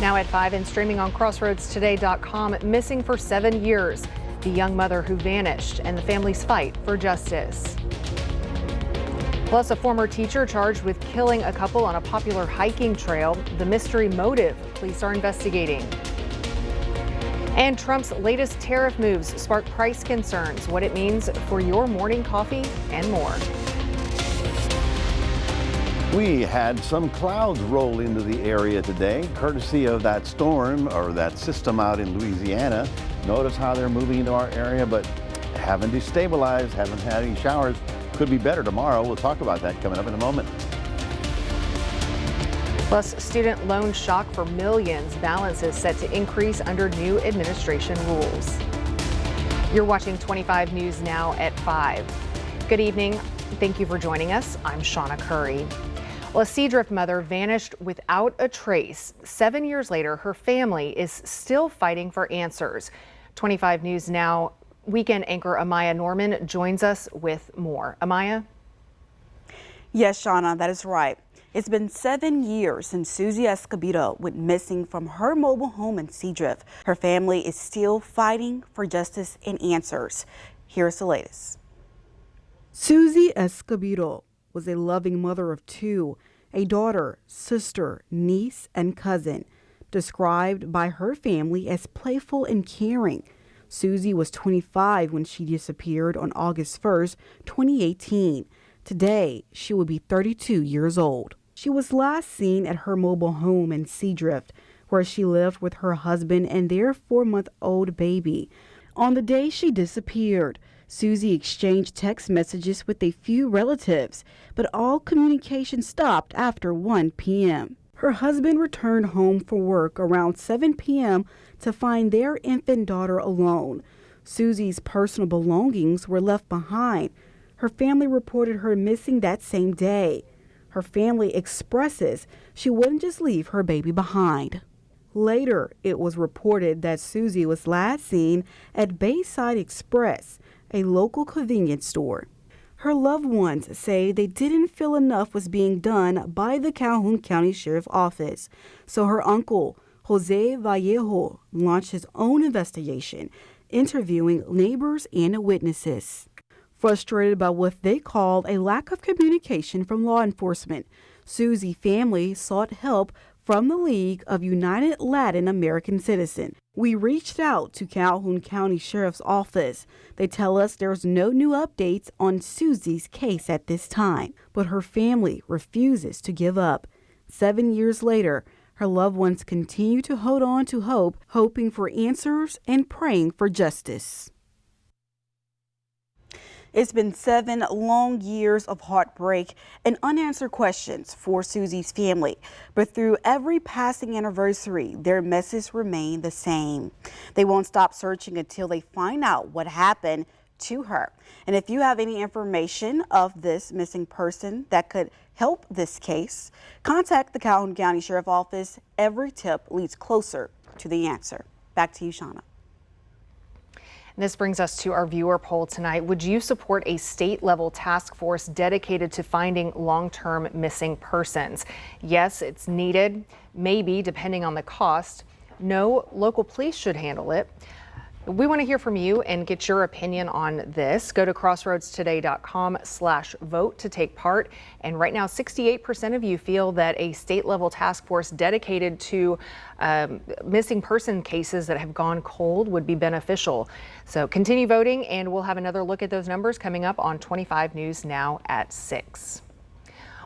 Now at 5 and streaming on crossroadstoday.com, missing for 7 years. The young mother who vanished and the family's fight for justice. Plus, a former teacher charged with killing a couple on a popular hiking trail. The mystery motive police are investigating. And Trump's latest tariff moves spark price concerns, what it means for your morning coffee, and more. We had some clouds roll into the area today, courtesy of that storm or that system out in Louisiana. Notice how they're moving into our area, but haven't destabilized, haven't had any showers. Could be better tomorrow. We'll talk about that coming up in a moment. Plus, student loan shock for millions. Balances set to increase under new administration rules. You're watching 25 News Now at 5. Good evening. Thank you for joining us. I'm Shauna Curry. Well, a Seadrift mother vanished without a trace. 7 years later, her family is still fighting for answers. 25 News Now weekend anchor Amaya Norman joins us with more. Amaya? Yes, Shauna, that is right. It's been 7 years since Susie Escobedo went missing from her mobile home in Seadrift. Her family is still fighting for justice and answers. Here's the latest. Susie Escobedo was a loving mother of two, a daughter, sister, niece, and cousin, described by her family as playful and caring. Susie was 25 when she disappeared on August 1st, 2018. Today, she would be 32 years old. She was last seen at her mobile home in Seadrift, where she lived with her husband and their 4-month-old baby. On the day she disappeared, Susie exchanged text messages with a few relatives, but all communication stopped after 1 p.m. Her husband returned home for work around 7 p.m. to find their infant daughter alone. Susie's personal belongings were left behind. Her family reported her missing that same day. Her family expresses she wouldn't just leave her baby behind. Later, it was reported that Susie was last seen at Bayside Express, a local convenience store. Her loved ones say they didn't feel enough was being done by the Calhoun County Sheriff's Office, so her uncle, Jose Vallejo, launched his own investigation, interviewing neighbors and witnesses. Frustrated by what they called a lack of communication from law enforcement, Susie's family sought help from the League of United Latin American Citizens. We reached out to Calhoun County Sheriff's Office. They tell us there's no new updates on Susie's case at this time, but her family refuses to give up. 7 years later, her loved ones continue to hold on to hope, hoping for answers and praying for justice. It's been 7 long years of heartbreak and unanswered questions for Susie's family. But through every passing anniversary, their message remained the same. They won't stop searching until they find out what happened to her. And if you have any information of this missing person that could help this case, contact the Calhoun County Sheriff's Office. Every tip leads closer to the answer. Back to you, Shauna. This brings us to our viewer poll tonight. Would you support a state-level task force dedicated to finding long-term missing persons? Yes, it's needed. Maybe, depending on the cost. No, local police should handle it. We want to hear from you and get your opinion on this. Go to crossroadstoday.com/vote to take part. And right now, 68% of you feel that a state-level task force dedicated to missing person cases that have gone cold would be beneficial. So continue voting, and we'll have another look at those numbers coming up on 25 News Now at 6.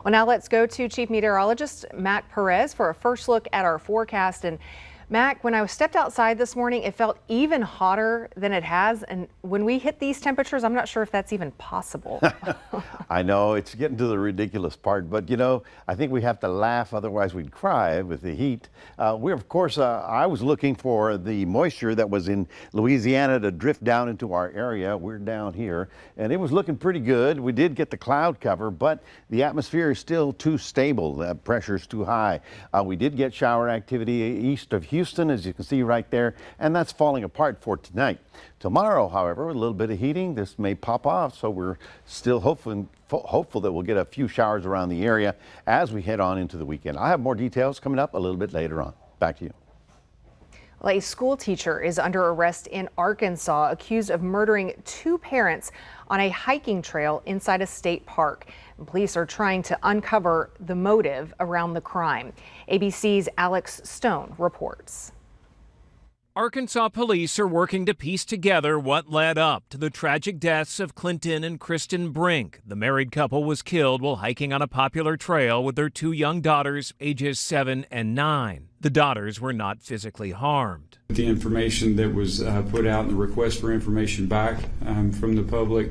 Well, now let's go to Chief Meteorologist Mac Perez for a first look at our forecast. And Mac, when I stepped outside this morning, it felt even hotter than it has. And when we hit these temperatures, I'm not sure if that's even possible. I know it's getting to the ridiculous part, but you know, I think we have to laugh, otherwise we'd cry with the heat. I was looking for the moisture that was in Louisiana to drift down into our area. We're down here, and it was looking pretty good. We did get the cloud cover, but the atmosphere is still too stable. The pressure's too high. We did get shower activity east of Houston, as you can see right there, and that's falling apart for tonight. Tomorrow, however, with a little bit of heating, this may pop off, so we're still hopeful that we'll get a few showers around the area as we head on into the weekend. I have more details coming up a little bit later on. Back to you. Well, a school teacher is under arrest in Arkansas, accused of murdering 2 parents on a hiking trail inside a state park. Police are trying to uncover the motive around the crime. ABC's Alex Stone reports. Arkansas police are working to piece together what led up to the tragic deaths of Clinton and Kristen Brink. The married couple was killed while hiking on a popular trail with their 2 young daughters, ages 7 and 9. The daughters were not physically harmed. The information that was put out in the request for information back from the public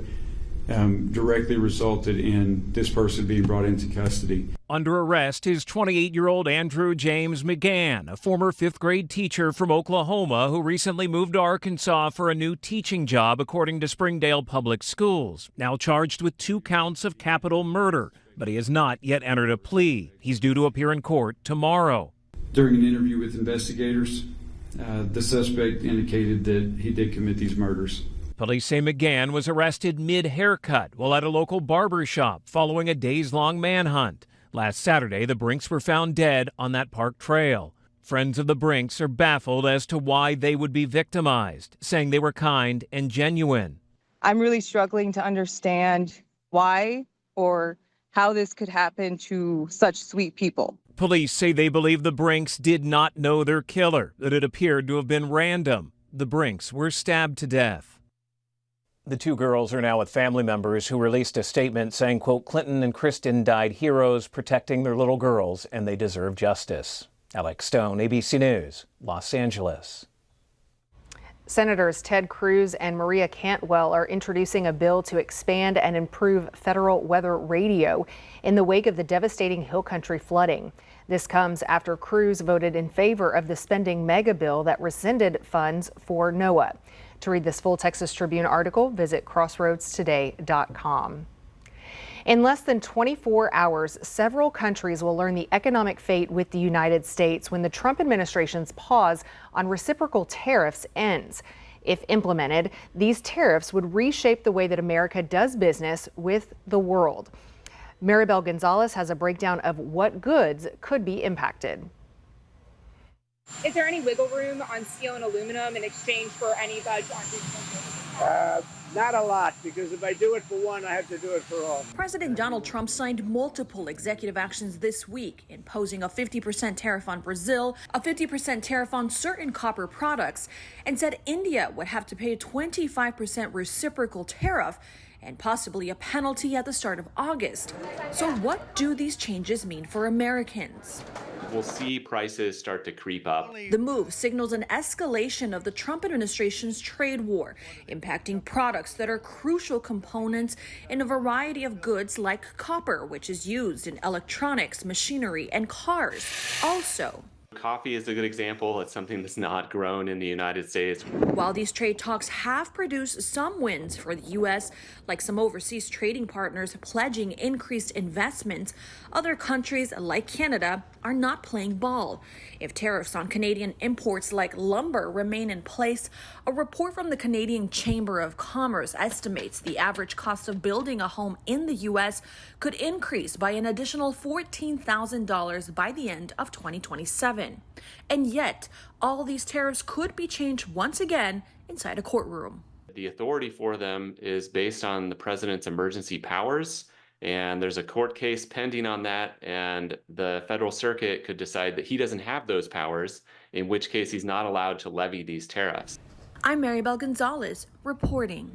directly resulted in this person being brought into custody. Under arrest is 28-year-old Andrew James McGann, a former 5th grade teacher from Oklahoma who recently moved to Arkansas for a new teaching job, according to Springdale Public Schools. Now charged with 2 counts of capital murder, but he has not yet entered a plea. He's due to appear in court tomorrow. During an interview with investigators, the suspect indicated that he did commit these murders. Police say McGann was arrested mid-haircut while at a local barber shop following a days-long manhunt. Last Saturday, the Brinks were found dead on that park trail. Friends of the Brinks are baffled as to why they would be victimized, saying they were kind and genuine. I'm really struggling to understand why or how this could happen to such sweet people. Police say they believe the Brinks did not know their killer, that it appeared to have been random. The Brinks were stabbed to death. The 2 girls are now with family members who released a statement saying, quote, Clinton and Kristen died heroes protecting their little girls and they deserve justice. Alex Stone, ABC News, Los Angeles. Senators Ted Cruz and Maria Cantwell are introducing a bill to expand and improve federal weather radio in the wake of the devastating Hill Country flooding. This comes after Cruz voted in favor of the spending mega bill that rescinded funds for NOAA. To read this full Texas Tribune article, visit crossroadstoday.com. In less than 24 hours, several countries will learn the economic fate with the United States when the Trump administration's pause on reciprocal tariffs ends. If implemented, these tariffs would reshape the way that America does business with the world. Maribel Gonzalez has a breakdown of what goods could be impacted. Is there any wiggle room on steel and aluminum in exchange for any budge on regional services? Not a lot, because if I do it for one, I have to do it for all. President Donald Trump signed multiple executive actions this week, imposing a 50% tariff on Brazil, a 50% tariff on certain copper products, and said India would have to pay a 25% reciprocal tariff and possibly a penalty at the start of August. So what do these changes mean for Americans? We'll see prices start to creep up. The move signals an escalation of the Trump administration's trade war, impacting products that are crucial components in a variety of goods like copper, which is used in electronics, machinery, and cars. Also, Coffee is a good example. It's something that's not grown in the United States. While these trade talks have produced some wins for the U.S., like some overseas trading partners pledging increased investments, other countries like Canada are not playing ball. If tariffs on Canadian imports like lumber remain in place, a report from the Canadian Chamber of Commerce estimates the average cost of building a home in the U.S. could increase by an additional $14,000 by the end of 2027. And yet, all these tariffs could be changed once again inside a courtroom. The authority for them is based on the president's emergency powers, and there's a court case pending on that, and the federal circuit could decide that he doesn't have those powers, in which case he's not allowed to levy these tariffs. I'm Maribel Gonzalez, reporting.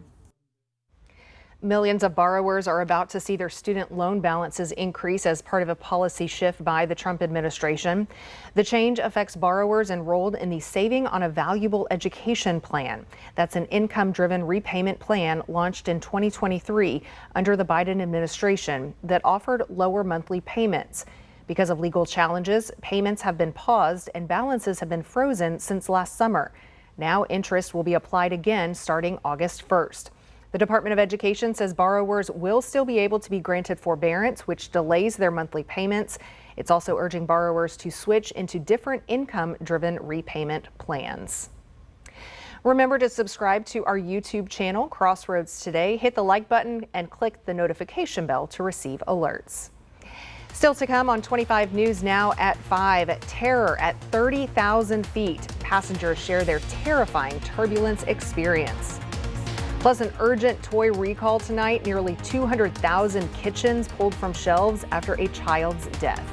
Millions of borrowers are about to see their student loan balances increase as part of a policy shift by the Trump administration. The change affects borrowers enrolled in the Saving on a Valuable Education Plan. That's an income-driven repayment plan launched in 2023 under the Biden administration that offered lower monthly payments. Because of legal challenges, payments have been paused and balances have been frozen since last summer. Now interest will be applied again starting August 1st. The Department of Education says borrowers will still be able to be granted forbearance, which delays their monthly payments. It's also urging borrowers to switch into different income-driven repayment plans. Remember to subscribe to our YouTube channel, Crossroads Today. Hit the like button and click the notification bell to receive alerts. Still to come on 25 News Now at 5. Terror at 30,000 feet. Passengers share their terrifying turbulence experience. Plus, an urgent toy recall tonight. Nearly 200,000 kitchens pulled from shelves after a child's death.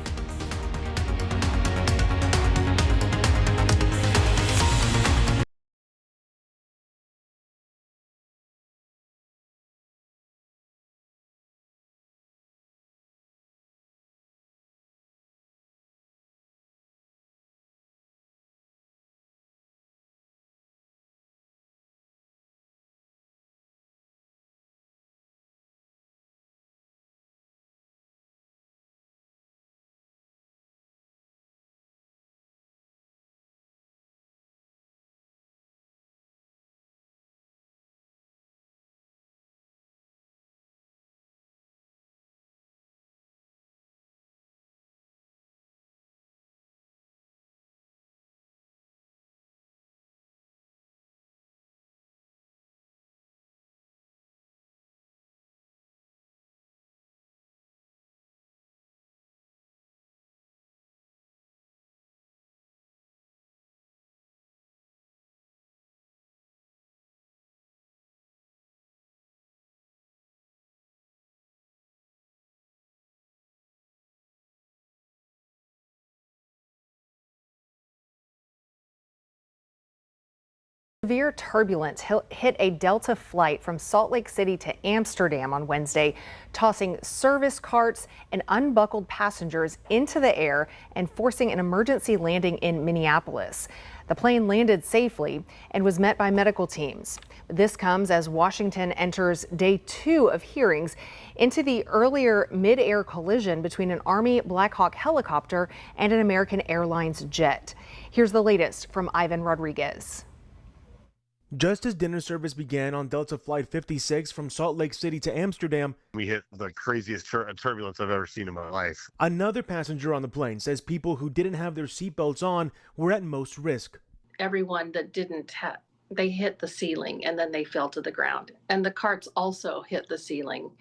Severe turbulence hit a Delta flight from Salt Lake City to Amsterdam on Wednesday, tossing service carts and unbuckled passengers into the air and forcing an emergency landing in Minneapolis. The plane landed safely and was met by medical teams. This comes as Washington enters day 2 of hearings into the earlier mid-air collision between an Army Black Hawk helicopter and an American Airlines jet. Here's the latest from Ivan Rodriguez. Just as dinner service began on Delta Flight 56 from Salt Lake City to Amsterdam, we hit the craziest turbulence I've ever seen in my life. Another passenger on the plane says people who didn't have their seatbelts on were at most risk. Everyone that didn't have, they hit the ceiling and then they fell to the ground. And the carts also hit the ceiling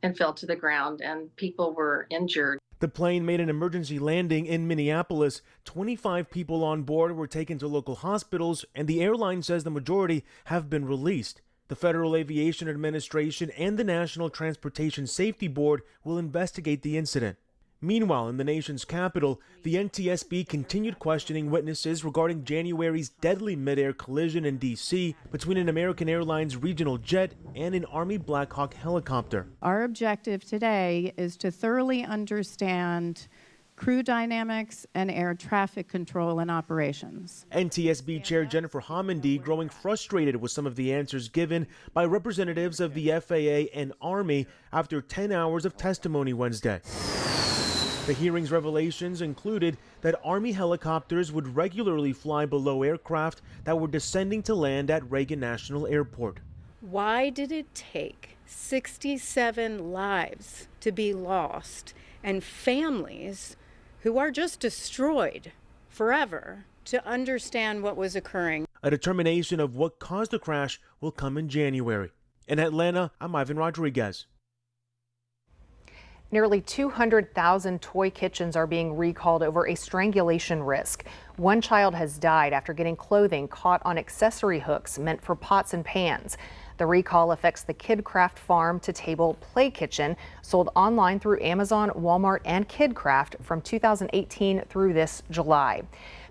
and fell to the ground, and people were injured. The plane made an emergency landing in Minneapolis. 25 people on board were taken to local hospitals, and the airline says the majority have been released. The Federal Aviation Administration and the National Transportation Safety Board will investigate the incident. Meanwhile, in the nation's capital, the NTSB continued questioning witnesses regarding January's deadly mid-air collision in D.C. between an American Airlines regional jet and an Army Black Hawk helicopter. Our objective today is to thoroughly understand crew dynamics and air traffic control and operations. NTSB Chair Jennifer Homendy growing frustrated with some of the answers given by representatives of the FAA and Army after 10 hours of testimony Wednesday. The hearing's revelations included that Army helicopters would regularly fly below aircraft that were descending to land at Reagan National Airport. Why did it take 67 lives to be lost and families who are just destroyed forever to understand what was occurring? A determination of what caused the crash will come in January. In Atlanta, I'm Ivan Rodriguez. Nearly 200,000 toy kitchens are being recalled over a strangulation risk. One child has died after getting clothing caught on accessory hooks meant for pots and pans. The recall affects the KidCraft Farm to Table Play Kitchen, sold online through Amazon, Walmart, and KidCraft from 2018 through this July.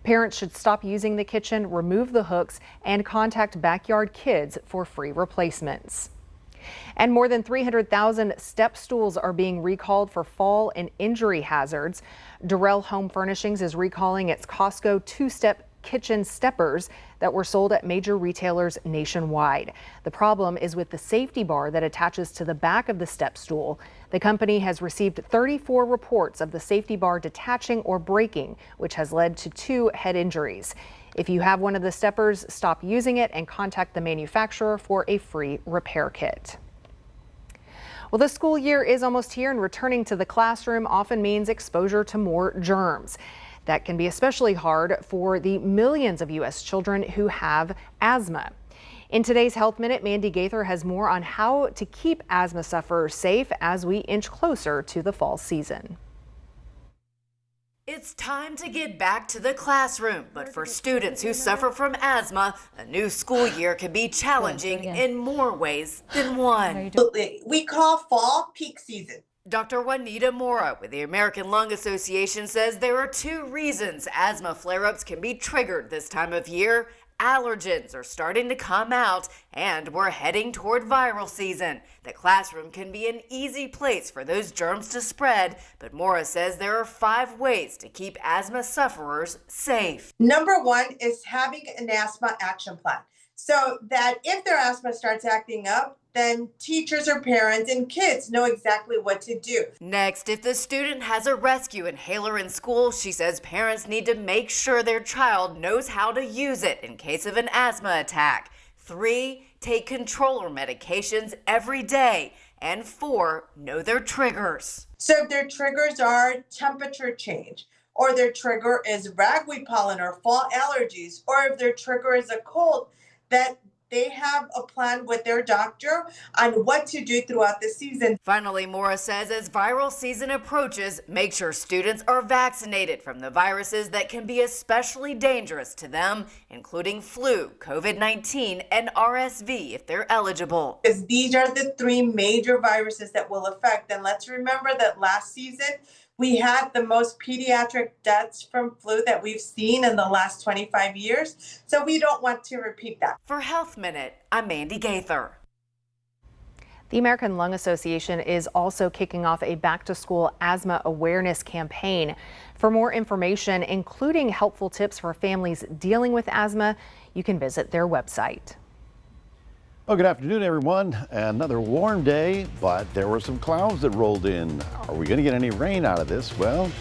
Parents should stop using the kitchen, remove the hooks, and contact Backyard Kids for free replacements. And more than 300,000 step stools are being recalled for fall and injury hazards. Durrell Home Furnishings is recalling its Costco two-step kitchen steppers that were sold at major retailers nationwide. The problem is with the safety bar that attaches to the back of the step stool. The company has received 34 reports of the safety bar detaching or breaking, which has led to 2 head injuries. If you have one of the steppers, stop using it and contact the manufacturer for a free repair kit. Well, the school year is almost here, and returning to the classroom often means exposure to more germs. That can be especially hard for the millions of U.S. children who have asthma. In today's Health Minute, Mandy Gaither has more on how to keep asthma sufferers safe as we inch closer to the fall season. It's time to get back to the classroom, but for students who suffer from asthma, a new school year can be challenging in more ways than one. We call fall peak season. Dr. Juanita Mora with the American Lung Association says there are two reasons asthma flare-ups can be triggered this time of year. Allergens are starting to come out, and we're heading toward viral season. The classroom can be an easy place for those germs to spread, but Mora says there are 5 ways to keep asthma sufferers safe. Number 1 is having an asthma action plan, so that if their asthma starts acting up, then teachers or parents and kids know exactly what to do. Next, if the student has a rescue inhaler in school, she says parents need to make sure their child knows how to use it in case of an asthma attack. 3, take controller medications every day. And 4, know their triggers. So if their triggers are temperature change, or their trigger is ragweed pollen or fall allergies, or if their trigger is a cold, that they have a plan with their doctor on what to do throughout the season. Finally, Mora says as viral season approaches, make sure students are vaccinated from the viruses that can be especially dangerous to them, including flu, COVID-19, and RSV if they're eligible. Because these are the 3 major viruses that will affect. And let's remember that last season, we had the most pediatric deaths from flu that we've seen in the last 25 years. So we don't want to repeat that. For Health Minute, I'm Mandy Gaither. The American Lung Association is also kicking off a back-to-school asthma awareness campaign. For more information, including helpful tips for families dealing with asthma, you can visit their website. Well, good afternoon, everyone. Another warm day, but there were some clouds that rolled in. Are we going to get any rain out of this? Well,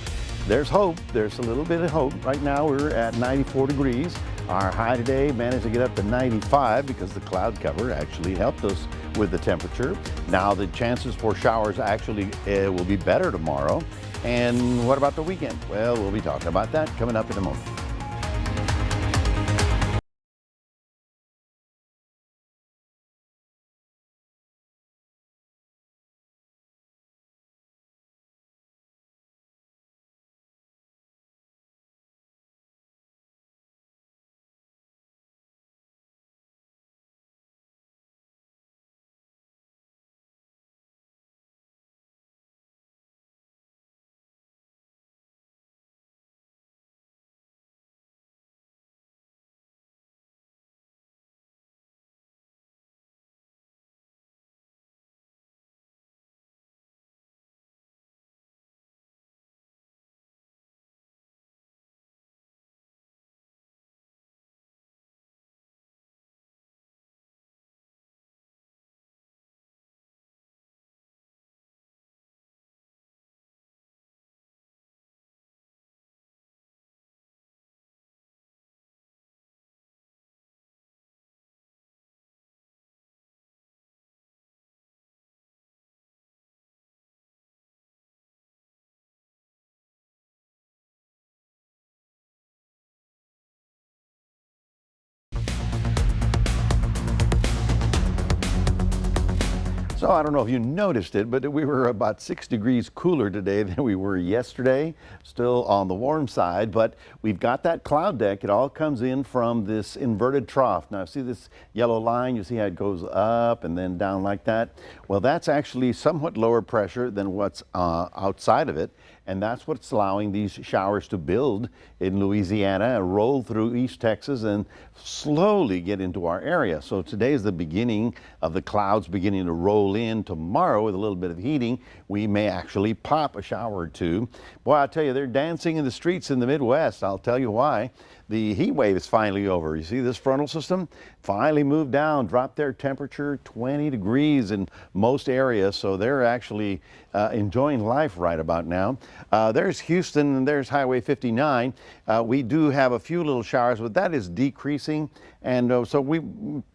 there's hope. There's a little bit of hope. Right now, we're at 94 degrees. Our high today managed to get up to 95 because the cloud cover actually helped us with the temperature. Now, the chances for showers actually will be better tomorrow. And what about the weekend? Well, we'll be talking about that coming up in a moment. So I don't know if you noticed it, but we were about 6 degrees cooler today than we were yesterday. Still on the warm side, but we've got that cloud deck. It all comes in from this inverted trough. Now see this yellow line? You see how it goes up and then down like that? Well, that's actually somewhat lower pressure than what's outside of it. And that's what's allowing these showers to build in Louisiana and roll through East Texas and slowly get into our area. So today is the beginning of the clouds beginning to roll in. Tomorrow, with a little bit of heating, we may actually pop a shower or two. Boy, I'll tell you, they're dancing in the streets in the Midwest. I'll tell you why. The heat wave is finally over. You see this frontal system finally moved down, dropped their temperature 20 degrees in most areas. So they're actually enjoying life right about now. There's Houston and there's Highway 59. We do have a few little showers, but that is decreasing. And so we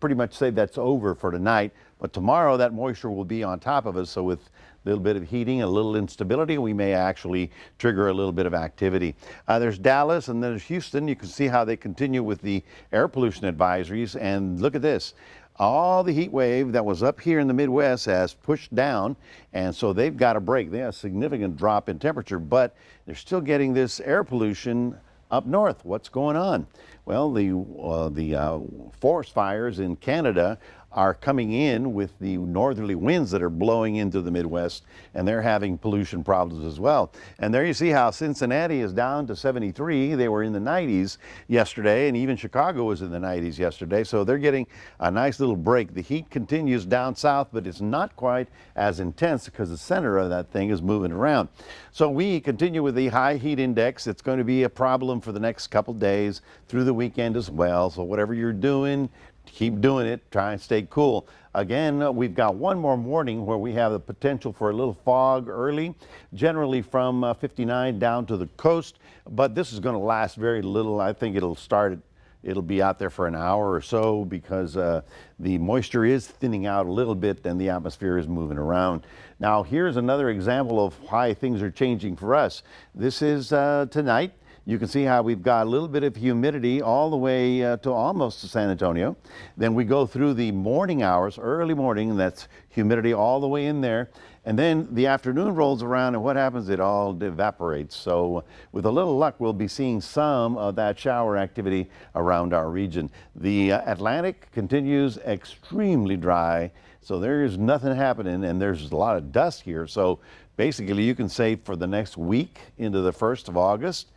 pretty much say that's over for tonight. But tomorrow that moisture will be on top of us. So with a little bit of heating, a little instability, we may actually trigger a little bit of activity. There's Dallas and there's Houston. You can see how they continue with the air pollution advisories. And look at this. all the heat wave that was up here in the Midwest has pushed down, and so they've got a break. They have a significant drop in temperature, but they're still getting this air pollution up north. What's going on? Well, the forest fires in Canada are coming in with the northerly winds that are blowing into the Midwest, and they're having pollution problems as well. And there you see how Cincinnati is down to 73. They were in the 90s yesterday, and even Chicago was in the 90s yesterday, so they're getting a nice little break. The heat continues down south, but it's not quite as intense because the center of that thing is moving around. So we continue with the high heat index. It's going to be a problem for the next couple days through the weekend as well. So whatever you're doing, keep doing it. Try and stay cool. Again, we've got one more morning where we have the potential for a little fog early, generally from 59 down to the coast, but this is going to last very little. I think it'll be out there for an hour or so because the moisture is thinning out a little bit and the atmosphere is moving around. Now, here's another example of why things are changing for us. This is tonight. You can see how we've got a little bit of humidity all the way to almost to San Antonio. Then we go through the morning hours, early morning, and that's humidity all the way in there. And then the afternoon rolls around, and what happens? It all evaporates. So with a little luck, we'll be seeing some of that shower activity around our region. The Atlantic continues extremely dry, so there's nothing happening, and there's a lot of dust here. So basically, you can say for the next week into the 1st of August,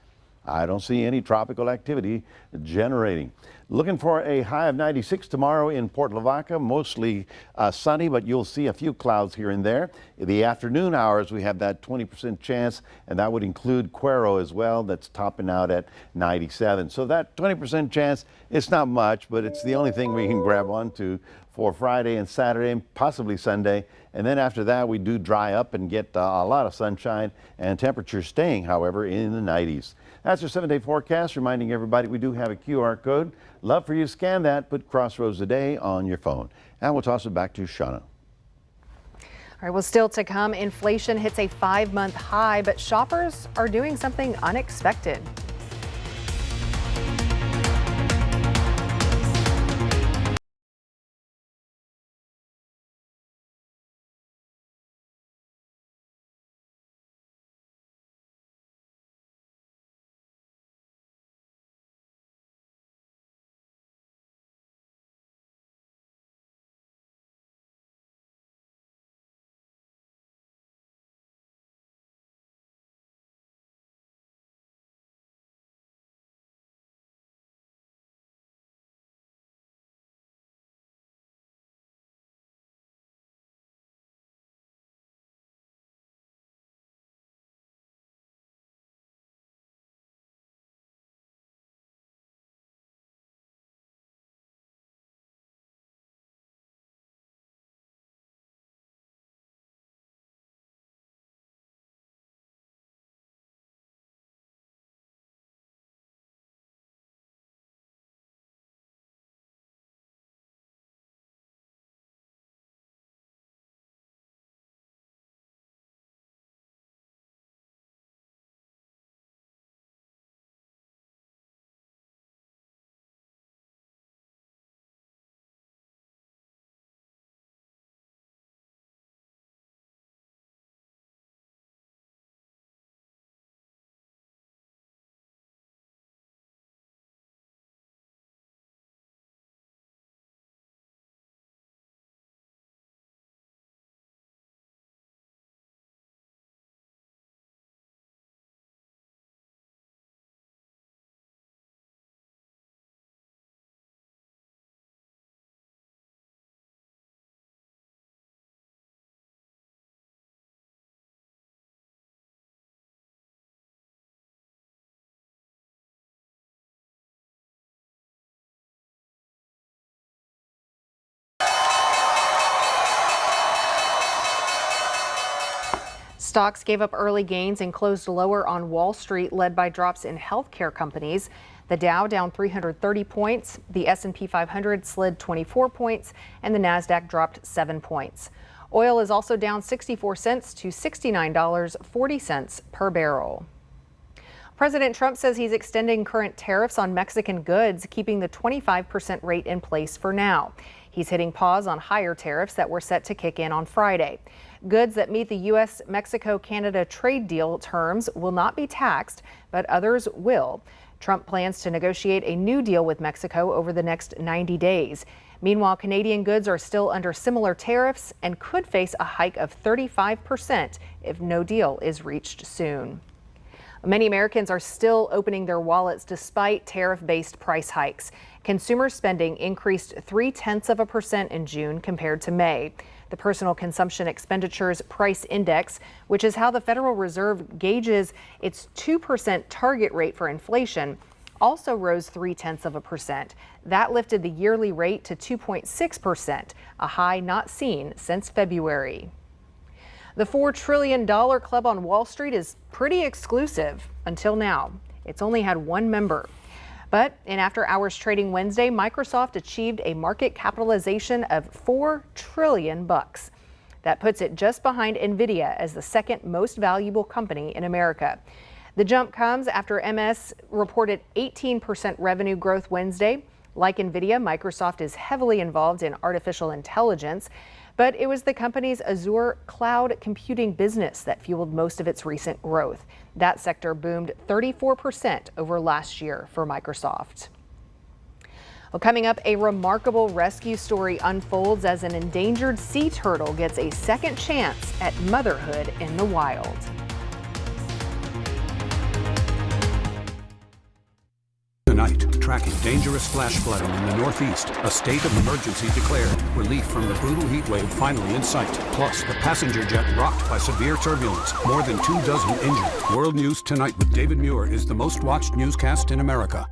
I don't see any tropical activity generating. Looking for a high of 96 tomorrow in Port Lavaca, mostly sunny, but you'll see a few clouds here and there. In the afternoon hours, we have that 20% chance, and that would include Cuero as well. That's topping out at 97. So that 20% chance, it's not much, but it's the only thing we can grab onto for Friday and Saturday, and possibly Sunday. And then after that, we do dry up and get a lot of sunshine and temperatures staying, however, in the 90s. That's your 7-day forecast, reminding everybody we do have a QR code. Love for you to scan that, put Crossroads Today on your phone. And we'll toss it back to Shauna. All right, well, still to come, inflation hits a 5-month high, but shoppers are doing something unexpected. Stocks gave up early gains and closed lower on Wall Street, led by drops in healthcare companies. The Dow down 330 points, the S&P 500 slid 24 points, and the Nasdaq dropped 7 points. Oil is also down 64 cents to $69.40 per barrel. President Trump says he's extending current tariffs on Mexican goods, keeping the 25% rate in place for now. He's hitting pause on higher tariffs that were set to kick in on Friday. Goods that meet the U.S.-Mexico-Canada trade deal terms will not be taxed, but others will. Trump plans to negotiate a new deal with Mexico over the next 90 days. Meanwhile, Canadian goods are still under similar tariffs and could face a hike of 35% if no deal is reached soon. Many Americans are still opening their wallets despite tariff-based price hikes. Consumer spending increased 0.3% in June compared to May. The Personal Consumption Expenditures Price Index, which is how the Federal Reserve gauges its 2% target rate for inflation, also rose 0.3%. That lifted the yearly rate to 2.6%, a high not seen since February. The $4 trillion club on Wall Street is pretty exclusive until now. It's only had one member. But in after-hours trading Wednesday, Microsoft achieved a market capitalization of $4 trillion. That puts it just behind Nvidia as the second most valuable company in America. The jump comes after MS reported 18% revenue growth Wednesday. Like Nvidia, Microsoft is heavily involved in artificial intelligence, but it was the company's Azure cloud computing business that fueled most of its recent growth. That sector boomed 34% over last year for Microsoft. Well, coming up, a remarkable rescue story unfolds as an endangered sea turtle gets a second chance at motherhood in the wild. Tonight, tracking dangerous flash flooding in the Northeast. A state of emergency declared. Relief from the brutal heat wave finally in sight. Plus, the passenger jet rocked by severe turbulence. More than 24 injured. World News Tonight with David Muir is the most watched newscast in America.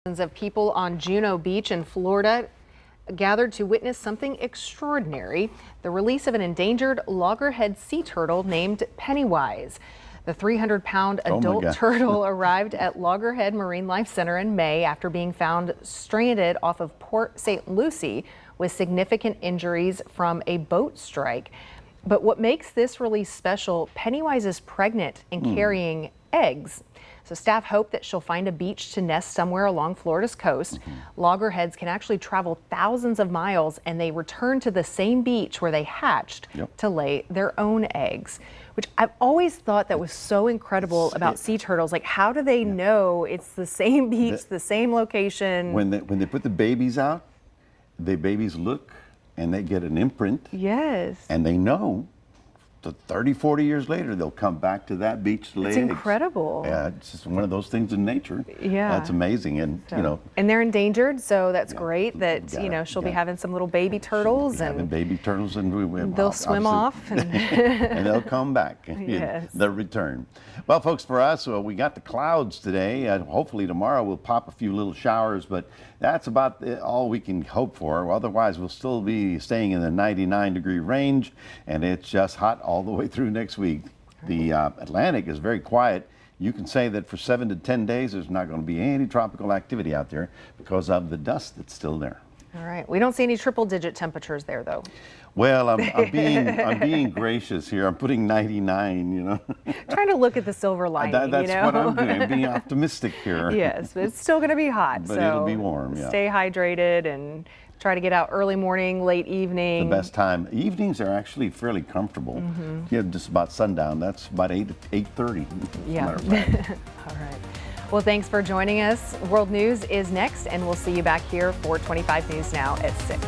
Of people on Juno Beach in Florida gathered to witness something extraordinary, the release of an endangered loggerhead sea turtle named Pennywise. The 300-pound adult turtle arrived at Loggerhead Marine Life Center in May after being found stranded off of Port St. Lucie with significant injuries from a boat strike. But what makes this release special, Pennywise is pregnant and carrying eggs. So staff hope that she'll find a beach to nest somewhere along Florida's coast. Loggerheads can actually travel thousands of miles, and they return to the same beach where they hatched to lay their own eggs, which I've always thought that was so incredible about sea turtles. Like, how do they know it's the same beach, the same location? When they put the babies out, the babies look and they get an imprint. Yes. And they know that 30, 40 years later, they'll come back to that beach to lay It's eggs. incredible. Yeah, it's just one of those things in nature. Yeah. That's amazing. And, you know, And they're endangered, so that's great that, you know, she'll be having some little baby turtles having and baby turtles, and they'll swim off. And, and they'll come back. Yes. They'll return. Well, folks, for us, we got the clouds today. Hopefully tomorrow we'll pop a few little showers, but that's about all we can hope for. Otherwise, we'll still be staying in the 99-degree range, and it's just hot all the way through next week. The Atlantic is very quiet. You can say that for 7 to 10 days, there's not going to be any tropical activity out there because of the dust that's still there. all right. We don't see any triple-digit temperatures there, though. Well, I'm being gracious here. I'm putting 99, you know. Trying to look at the silver lining, That's you know? what I'm doing. I'm being optimistic here. Yes, but it's still going to be hot. But so it'll be warm, yeah. Stay hydrated and try to get out early morning, late evening. The best time. Evenings are actually fairly comfortable. Yeah, just about sundown. That's about 8:30. Yeah. All right. Well, thanks for joining us. World News is next, and we'll see you back here for 25 News Now at 6.